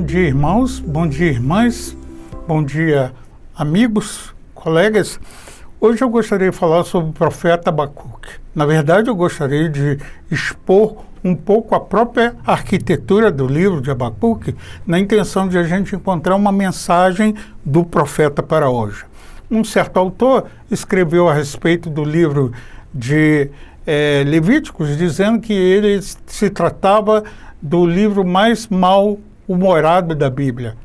Bom dia, irmãos, bom dia, irmãs, bom dia, amigos, colegas. Hoje eu gostaria de falar sobre o profeta Abacuque. Na verdade, eu gostaria de expor um pouco a própria arquitetura do livro de Abacuque, na intenção de a gente encontrar uma mensagem do profeta para hoje. Um certo autor escreveu a respeito do livro de Levíticos, dizendo que ele se tratava do livro mais mal-humorado da Bíblia.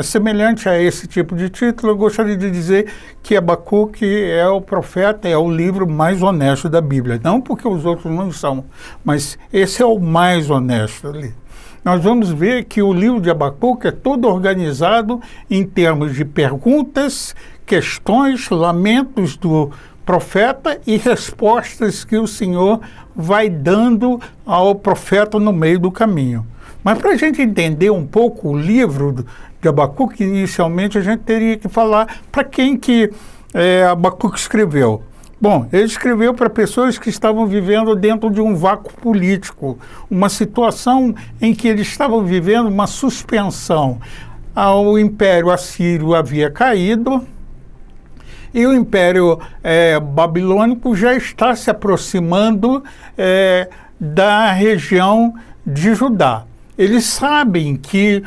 Semelhante a esse tipo de título, eu gostaria de dizer que Abacuque é o profeta, é o livro mais honesto da Bíblia. Não porque os outros não são, mas esse é o mais honesto ali. Nós vamos ver que o livro de Abacuque é todo organizado em termos de perguntas, questões, lamentos do profeta e respostas que o Senhor vai dando ao profeta no meio do caminho. Mas para a gente entender um pouco o livro de Abacuque, inicialmente a gente teria que falar para quem que Abacuque escreveu. Bom, ele escreveu para pessoas que estavam vivendo dentro de um vácuo político, uma situação em que eles estavam vivendo uma suspensão. O Império Assírio havia caído e o Império Babilônico já está se aproximando da região de Judá. Eles sabem que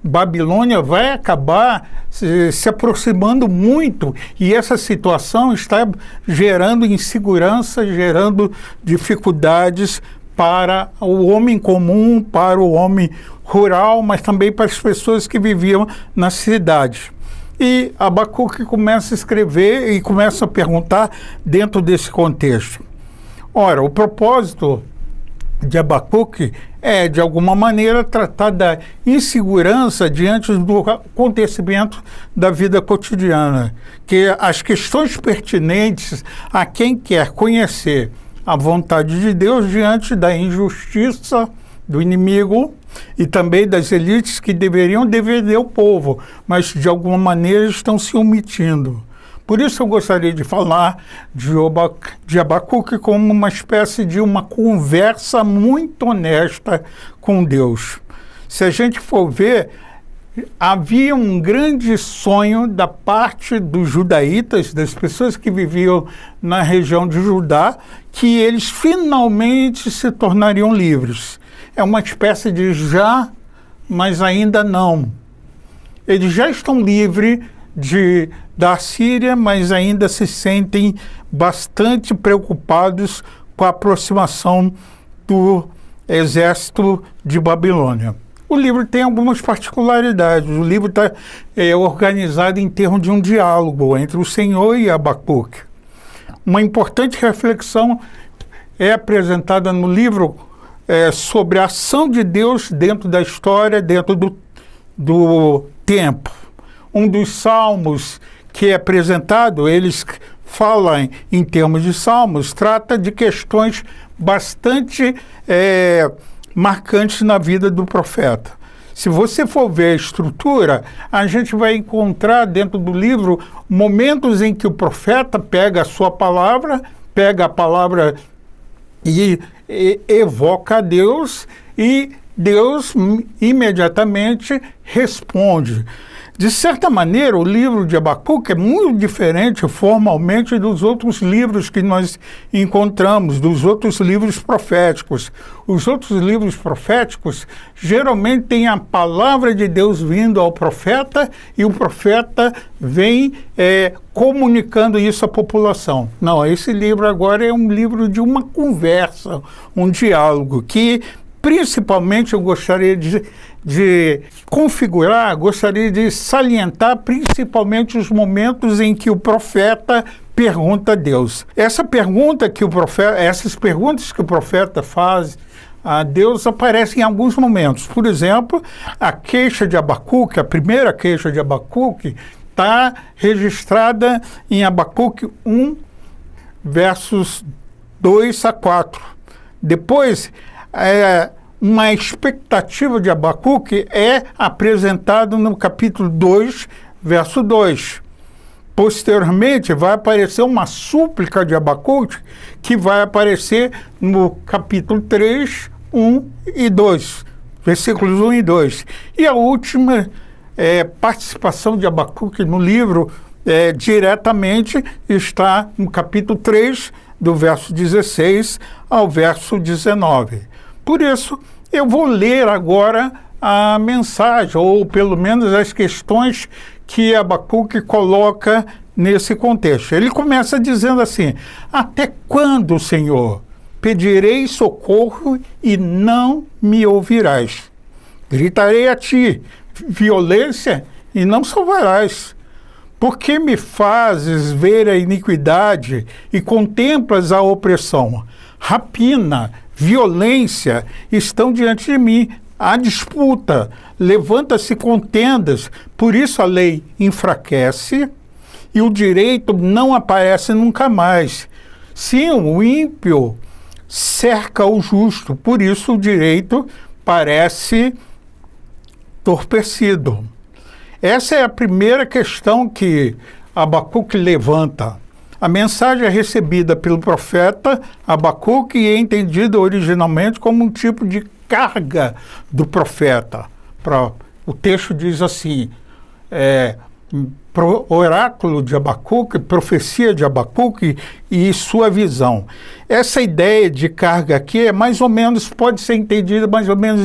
Babilônia vai acabar se aproximando muito e essa situação está gerando insegurança, gerando dificuldades para o homem comum, para o homem rural, mas também para as pessoas que viviam nas cidades. E Abacuque começa a escrever e começa a perguntar dentro desse contexto. Ora, o propósito de Abacuque é, de alguma maneira, tratar da insegurança diante do acontecimento da vida cotidiana, que as questões pertinentes a quem quer conhecer a vontade de Deus diante da injustiça do inimigo e também das elites que deveriam defender o povo, mas de alguma maneira estão se omitindo. Por isso eu gostaria de falar de Abacuque como uma espécie de uma conversa muito honesta com Deus. Se a gente for ver, havia um grande sonho da parte dos judaítas, das pessoas que viviam na região de Judá, que eles finalmente se tornariam livres. É uma espécie de já, mas ainda não. Eles já estão livres da Síria, mas ainda se sentem bastante preocupados com a aproximação do exército de Babilônia. O livro tem algumas particularidades. O livro está organizado em termos de um diálogo entre o Senhor e Abacuque. Uma importante reflexão é apresentada no livro sobre a ação de Deus dentro da história, dentro do tempo. Um dos salmos que é apresentado, eles falam em termos de salmos, trata de questões bastante marcantes na vida do profeta. Se você for ver a estrutura, a gente vai encontrar dentro do livro momentos em que o profeta pega a sua palavra, pega a palavra e evoca a Deus e Deus imediatamente responde. De certa maneira, o livro de Abacuque é muito diferente formalmente dos outros livros que nós encontramos, dos outros livros proféticos. Os outros livros proféticos geralmente têm a palavra de Deus vindo ao profeta e o profeta vem comunicando isso à população. Não, esse livro agora é um livro de uma conversa, um diálogo que principalmente eu gostaria de configurar, gostaria de salientar principalmente os momentos em que o profeta pergunta a Deus. Essas perguntas que o profeta faz a Deus aparecem em alguns momentos. Por exemplo, a queixa de Abacuque, a primeira queixa de Abacuque, está registrada em Abacuque 1, versos 2 a 4. Depois, uma expectativa de Abacuque é apresentada no capítulo 2, verso 2. Posteriormente, vai aparecer uma súplica de Abacuque, que vai aparecer no capítulo 3, 1 e 2. versículos 1 e 2. E a última participação de Abacuque no livro diretamente está no capítulo 3, do verso 16 ao verso 19. Por isso, eu vou ler agora a mensagem, ou pelo menos as questões que Abacuque coloca nesse contexto. Ele começa dizendo assim: até quando, Senhor, pedirei socorro e não me ouvirás? Gritarei a ti violência e não salvarás. Por que me fazes ver a iniquidade e contemplas a opressão? Rapina, violência estão diante de mim. Há disputa, levanta-se contendas, por isso a lei enfraquece e o direito não aparece nunca mais. Sim, o ímpio cerca o justo, por isso o direito parece torpecido. Essa é a primeira questão que Abacuque levanta. A mensagem é recebida pelo profeta Abacuque e é entendida originalmente como um tipo de carga do profeta. O texto diz assim, oráculo de Abacuque, profecia de Abacuque e sua visão. Essa ideia de carga aqui pode ser entendida mais ou menos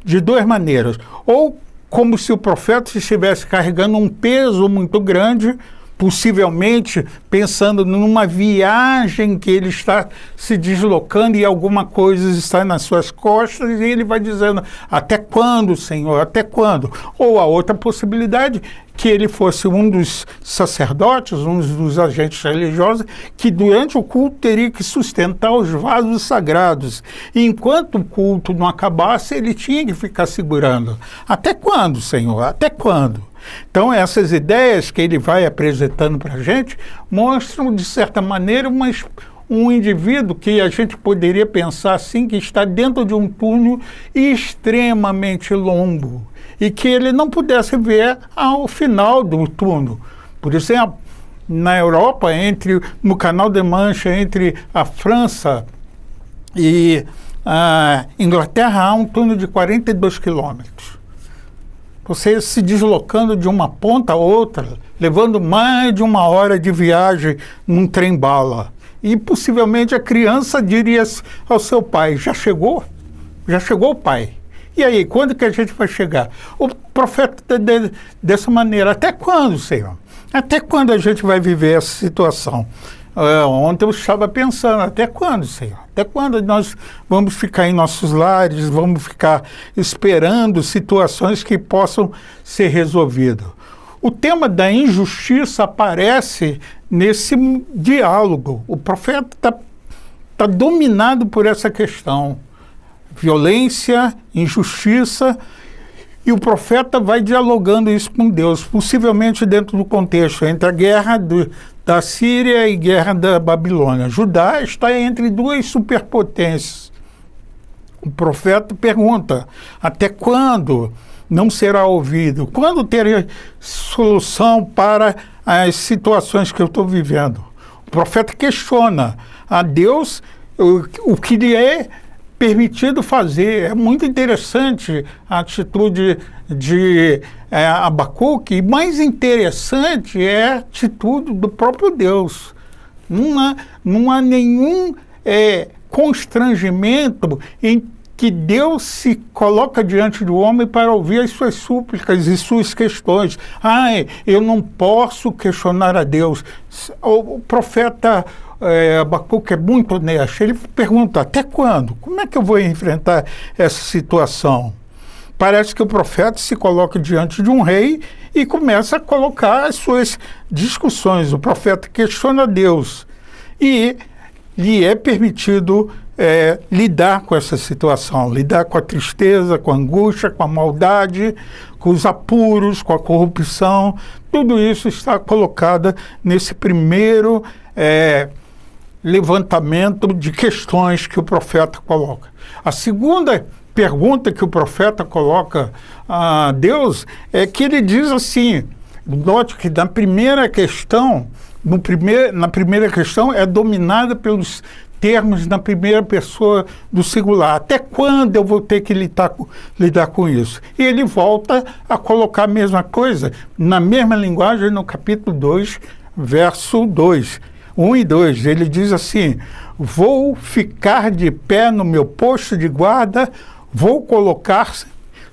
de duas maneiras. Ou como se o profeta estivesse carregando um peso muito grande, possivelmente pensando numa viagem que ele está se deslocando e alguma coisa está nas suas costas, e ele vai dizendo: até quando, Senhor, até quando? Ou a outra possibilidade, que ele fosse um dos sacerdotes, um dos agentes religiosos, que durante o culto teria que sustentar os vasos sagrados. E enquanto o culto não acabasse, ele tinha que ficar segurando. Até quando, Senhor? Até quando? Então, essas ideias que ele vai apresentando para a gente mostram, de certa maneira, um indivíduo que a gente poderia pensar assim, que está dentro de um túnel extremamente longo e que ele não pudesse ver ao final do túnel. Por exemplo, na Europa, no Canal de Mancha, entre a França e a Inglaterra, há um túnel de 42 quilômetros. Você se deslocando de uma ponta a outra, levando mais de 1 hora de viagem num trem-bala. E possivelmente a criança diria ao seu pai: já chegou? Já chegou, pai? E aí, quando que a gente vai chegar? O profeta dessa maneira: até quando, Senhor? Até quando a gente vai viver essa situação? Ontem eu estava pensando: até quando, Senhor? Até quando nós vamos ficar em nossos lares, vamos ficar esperando situações que possam ser resolvidas? O tema da injustiça aparece nesse diálogo. O profeta está dominado por essa questão. Violência, injustiça, e o profeta vai dialogando isso com Deus, possivelmente dentro do contexto entre a guerra da Síria e guerra da Babilônia. Judá está entre duas superpotências. O profeta pergunta: até quando não será ouvido? Quando terá solução para as situações que eu estou vivendo? O profeta questiona a Deus o que lhe é permitido fazer. É muito interessante a atitude de Abacuque, e mais interessante é a atitude do próprio Deus. Não há nenhum constrangimento em que Deus se coloca diante do homem para ouvir as suas súplicas e suas questões. Eu não posso questionar a Deus. O profeta Abacuque é muito honesto. Ele pergunta: até quando? Como é que eu vou enfrentar essa situação? Parece que o profeta se coloca diante de um rei e começa a colocar as suas discussões. O profeta questiona Deus e lhe é permitido lidar com essa situação, lidar com a tristeza, com a angústia, com a maldade, com os apuros, com a corrupção. Tudo isso está colocado nesse primeiro levantamento de questões que o profeta coloca. A segunda pergunta que o profeta coloca a Deus é que ele diz assim, note que na primeira questão é dominada pelos termos na primeira pessoa do singular. Até quando eu vou ter que lidar com isso? E ele volta a colocar a mesma coisa, na mesma linguagem, no capítulo 2, verso 2. 1 e 2. Ele diz assim: vou ficar de pé no meu posto de guarda, vou colocar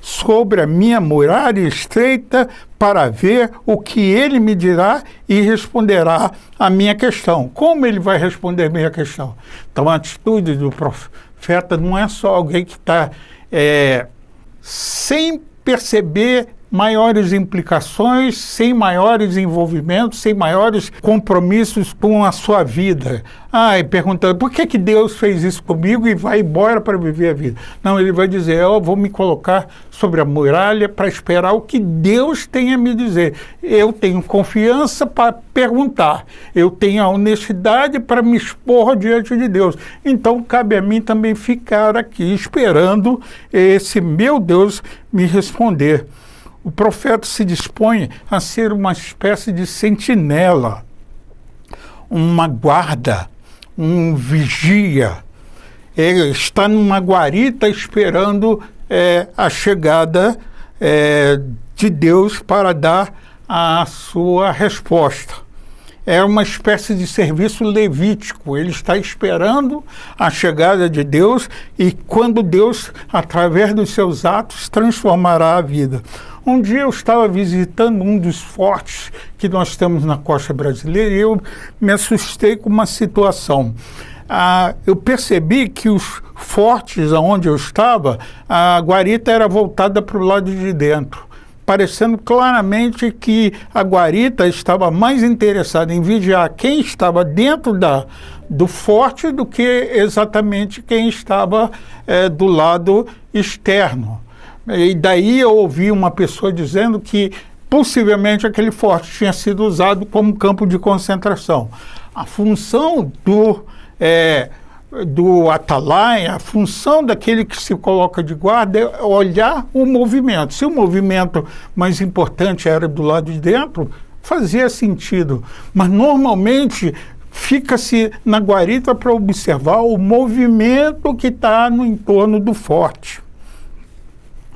sobre a minha muralha estreita para ver o que ele me dirá e responderá a minha questão. Como ele vai responder a minha questão? Então a atitude do profeta não é só alguém que está sem perceber maiores implicações, sem maiores envolvimentos, sem maiores compromissos com a sua vida. E perguntando, por que Deus fez isso comigo e vai embora para viver a vida? Não, ele vai dizer, eu vou me colocar sobre a muralha para esperar o que Deus tem a me dizer. Eu tenho confiança para perguntar, eu tenho a honestidade para me expor diante de Deus. Então cabe a mim também ficar aqui esperando esse meu Deus me responder. O profeta se dispõe a ser uma espécie de sentinela, uma guarda, um vigia. Ele está numa guarita esperando a chegada de Deus para dar a sua resposta. É uma espécie de serviço levítico. Ele está esperando a chegada de Deus e quando Deus, através dos seus atos, transformará a vida. Um dia eu estava visitando um dos fortes que nós temos na costa brasileira e eu me assustei com uma situação. Eu percebi que os fortes onde eu estava, a guarita era voltada para o lado de dentro, parecendo claramente que a guarita estava mais interessada em vigiar quem estava dentro do forte do que exatamente quem estava do lado externo. E daí eu ouvi uma pessoa dizendo que possivelmente aquele forte tinha sido usado como campo de concentração. A função do atalaia, a função daquele que se coloca de guarda é olhar o movimento. Se o movimento mais importante era do lado de dentro, fazia sentido. Mas normalmente fica-se na guarita para observar o movimento que está no entorno do forte.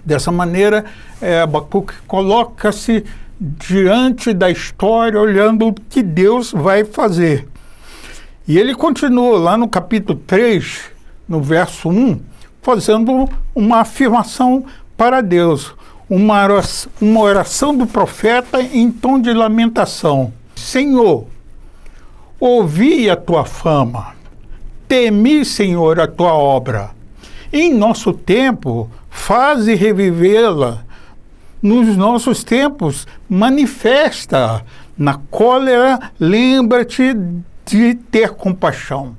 Dessa maneira, Abacuque coloca-se diante da história, olhando o que Deus vai fazer. E ele continua lá no capítulo 3, no verso 1, fazendo uma afirmação para Deus, uma oração do profeta em tom de lamentação. Senhor, ouvi a tua fama, temi, Senhor, a tua obra. Em nosso tempo, faze revivê-la. Nos nossos tempos, manifesta. Na cólera, lembra-te de ter compaixão.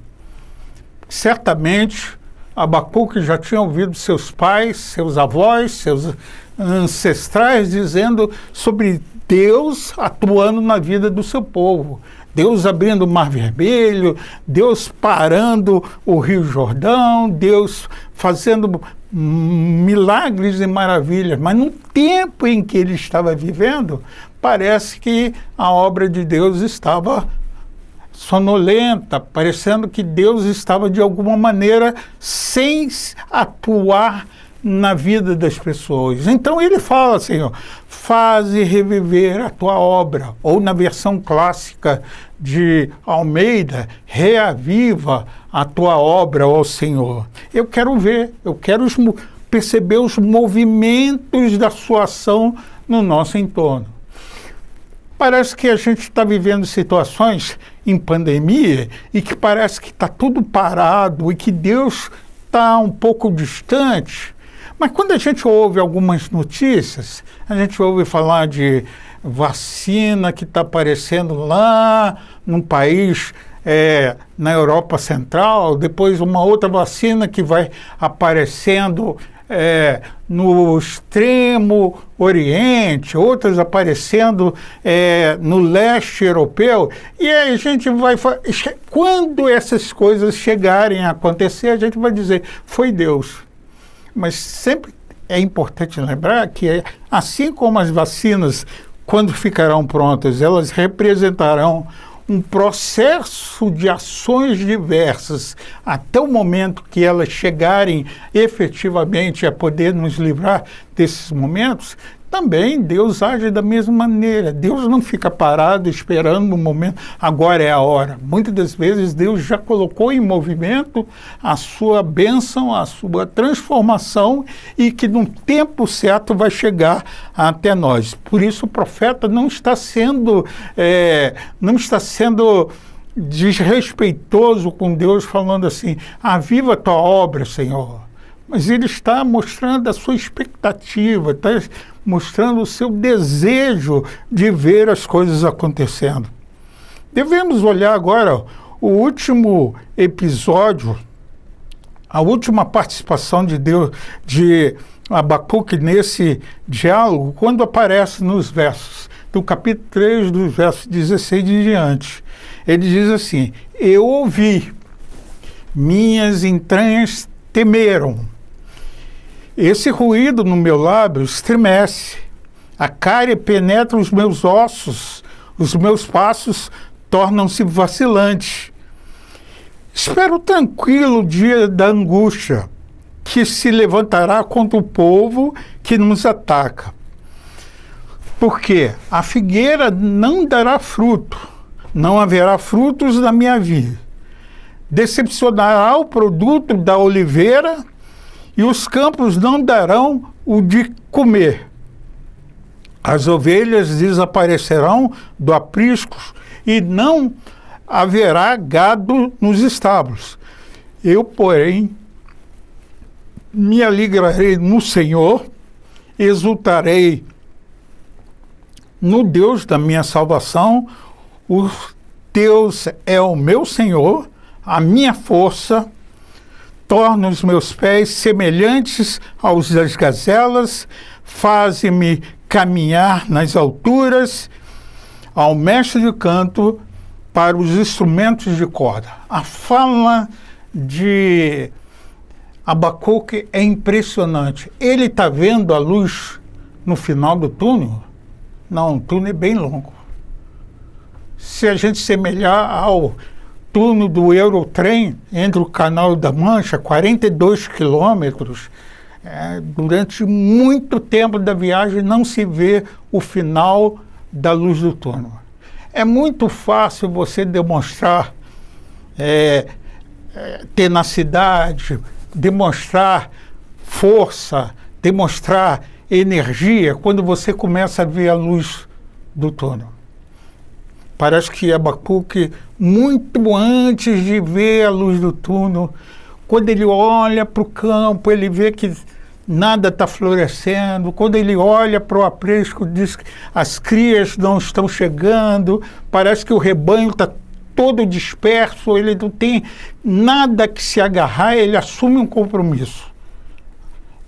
Certamente, Abacuque já tinha ouvido seus pais, seus avós, seus ancestrais dizendo sobre Deus atuando na vida do seu povo. Deus abrindo o Mar Vermelho, Deus parando o Rio Jordão, Deus fazendo milagres e maravilhas. Mas no tempo em que ele estava vivendo, parece que a obra de Deus estava sonolenta, parecendo que Deus estava de alguma maneira sem atuar na vida das pessoas. Então ele fala, Senhor, faze reviver a tua obra, ou na versão clássica de Almeida, reaviva a tua obra, ó Senhor. Eu quero ver, eu quero perceber os movimentos da sua ação no nosso entorno. Parece que a gente está vivendo situações em pandemia e que parece que está tudo parado e que Deus está um pouco distante. Mas quando a gente ouve algumas notícias, a gente ouve falar de vacina que está aparecendo lá num país na Europa Central, depois uma outra vacina que vai aparecendo no extremo Oriente, outras aparecendo no leste europeu, e aí a gente vai... Quando essas coisas chegarem a acontecer, a gente vai dizer, foi Deus. Mas sempre é importante lembrar que, assim como as vacinas, quando ficarão prontas, elas representarão um processo de ações diversas até o momento que elas chegarem efetivamente a poder nos livrar desses momentos, também Deus age da mesma maneira. Deus não fica parado esperando o momento, agora é a hora. Muitas das vezes Deus já colocou em movimento a sua bênção, a sua transformação, e que no tempo certo vai chegar até nós. Por isso o profeta não está sendo desrespeitoso com Deus, falando assim: aviva a tua obra, Senhor. Mas ele está mostrando a sua expectativa, está mostrando o seu desejo de ver as coisas acontecendo. Devemos olhar agora o último episódio, a última participação de Deus, de Abacuque nesse diálogo, quando aparece nos versos do capítulo 3, dos versos 16 e diante. Ele diz assim: eu ouvi, minhas entranhas temeram. Esse ruído no meu lábio estremece, a cárie penetra os meus ossos, os meus passos tornam-se vacilantes. Espero tranquilo o dia da angústia, que se levantará contra o povo que nos ataca. Porque a figueira não dará fruto, não haverá frutos na minha vida. Decepcionará o produto da oliveira, e os campos não darão o de comer. As ovelhas desaparecerão do aprisco, e não haverá gado nos estábulos. Eu, porém, me alegrarei no Senhor, exultarei no Deus da minha salvação. O Deus é o meu Senhor, a minha força. Torna os meus pés semelhantes aos das gazelas, faze-me caminhar nas alturas, ao mestre de canto para os instrumentos de corda. A fala de Abacuque é impressionante. Ele está vendo a luz no final do túnel? Não, o túnel é bem longo. Se a gente semelhar ao túnel do Eurotrem entre o Canal da Mancha, 42 quilômetros, durante muito tempo da viagem não se vê o final da luz do túnel. É muito fácil você demonstrar tenacidade, demonstrar força, demonstrar energia quando você começa a ver a luz do túnel. Parece que Abacuque, muito antes de ver a luz do túnel, quando ele olha para o campo, ele vê que nada está florescendo. Quando ele olha para o aprisco, diz que as crias não estão chegando, parece que o rebanho está todo disperso, ele não tem nada que se agarrar, ele assume um compromisso.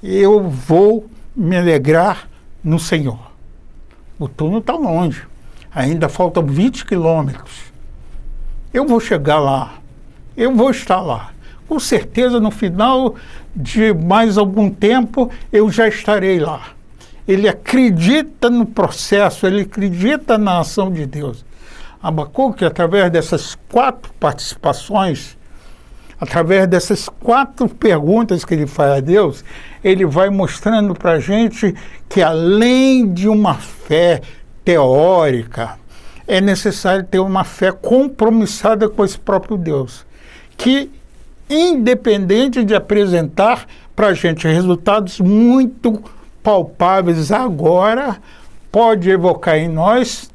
Eu vou me alegrar no Senhor. O túnel está longe. Ainda faltam 20 quilômetros. Eu vou chegar lá. Eu vou estar lá. Com certeza, no final de mais algum tempo, eu já estarei lá. Ele acredita no processo, ele acredita na ação de Deus. Abacuque, através dessas 4 participações, através dessas 4 perguntas que ele faz a Deus, ele vai mostrando para a gente que, além de uma fé teórica, é necessário ter uma fé compromissada com esse próprio Deus, que, independente de apresentar para a gente resultados muito palpáveis agora, pode evocar em nós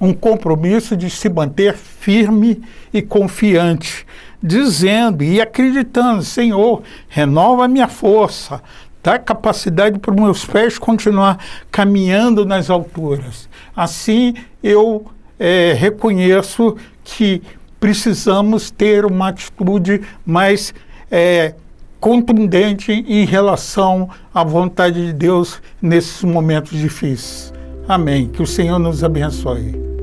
um compromisso de se manter firme e confiante, dizendo e acreditando: Senhor, renova a minha força, dá capacidade para os meus pés continuar caminhando nas alturas. Assim, eu reconheço que precisamos ter uma atitude mais contundente em relação à vontade de Deus nesses momentos difíceis. Amém. Que o Senhor nos abençoe.